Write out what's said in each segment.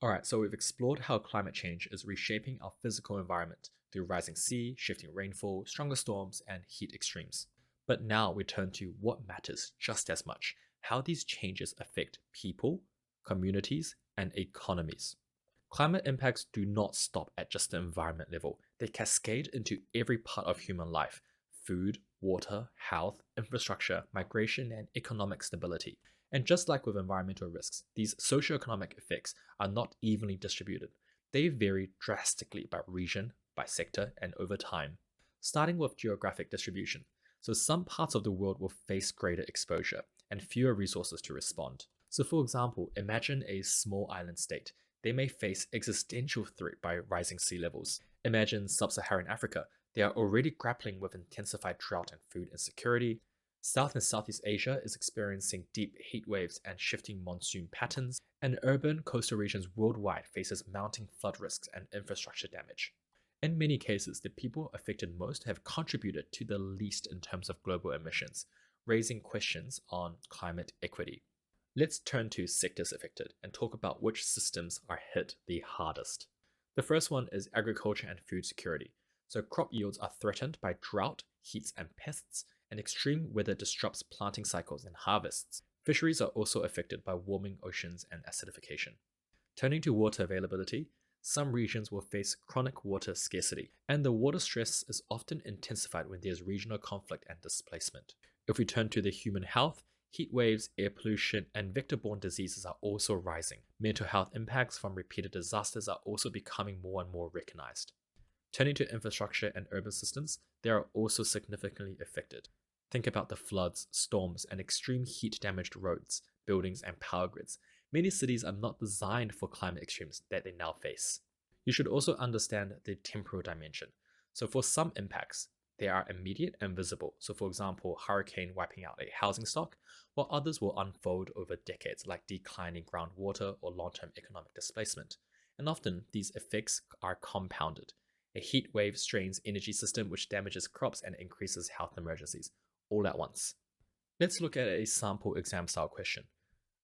Alright, so we've explored how climate change is reshaping our physical environment through rising sea, shifting rainfall, stronger storms, and heat extremes. But now we turn to what matters just as much: how these changes affect people, communities, and economies. Climate impacts do not stop at just the environment level, they cascade into every part of human life: food, water, health, infrastructure, migration, and economic stability. And just like with environmental risks, these socioeconomic effects are not evenly distributed. They vary drastically by region, by sector, and over time. Starting with geographic distribution. So some parts of the world will face greater exposure and fewer resources to respond. So for example, imagine a small island state. They may face existential threat by rising sea levels. Imagine sub-Saharan Africa. They are already grappling with intensified drought and food insecurity. South and Southeast Asia is experiencing deep heat waves and shifting monsoon patterns, and urban coastal regions worldwide faces mounting flood risks and infrastructure damage. In many cases, the people affected most have contributed to the least in terms of global emissions, raising questions on climate equity. Let's turn to sectors affected and talk about which systems are hit the hardest. The first one is agriculture and food security. So crop yields are threatened by drought, heats and pests, and extreme weather disrupts planting cycles and harvests. Fisheries are also affected by warming oceans and acidification. Turning to water availability, some regions will face chronic water scarcity, and the water stress is often intensified when there's regional conflict and displacement. If we turn to the human health, heat waves, air pollution, and vector-borne diseases are also rising. Mental health impacts from repeated disasters are also becoming more and more recognized. Turning to infrastructure and urban systems, they are also significantly affected. Think about the floods, storms, and extreme heat-damaged roads, buildings, and power grids. Many cities are not designed for climate extremes that they now face. You should also understand the temporal dimension. So for some impacts, they are immediate and visible. So for example, hurricane wiping out a housing stock, while others will unfold over decades, like declining groundwater or long-term economic displacement. And often, these effects are compounded. A heat wave strains energy system, which damages crops and increases health emergencies, all at once. Let's look at a sample exam style question.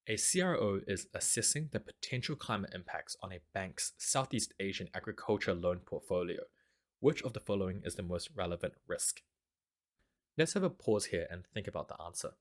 A CRO is assessing the potential climate impacts on a bank's Southeast Asian agriculture loan portfolio. Which of the following is the most relevant risk? Let's have a pause here and think about the answer.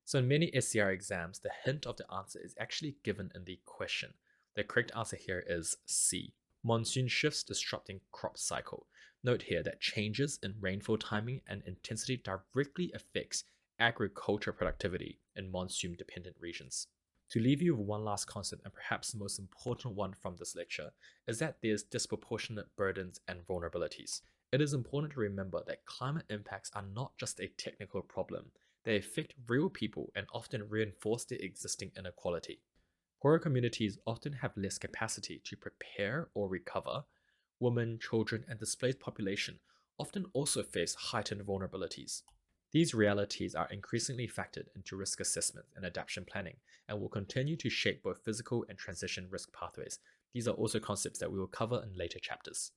So in many SCR exams, the hint of the answer is actually given in the question. The correct answer here is C. Monsoon shifts disrupting crop cycle. Note here that changes in rainfall timing and intensity directly affects agriculture productivity in monsoon-dependent regions. To leave you with one last concept, and perhaps the most important one from this lecture, is that there's disproportionate burdens and vulnerabilities. It is important to remember that climate impacts are not just a technical problem. They affect real people and often reinforce the existing inequality. Poorer communities often have less capacity to prepare or recover. Women, children, and displaced population often also face heightened vulnerabilities. These realities are increasingly factored into risk assessment and adaptation planning and will continue to shape both physical and transition risk pathways. These are also concepts that we will cover in later chapters.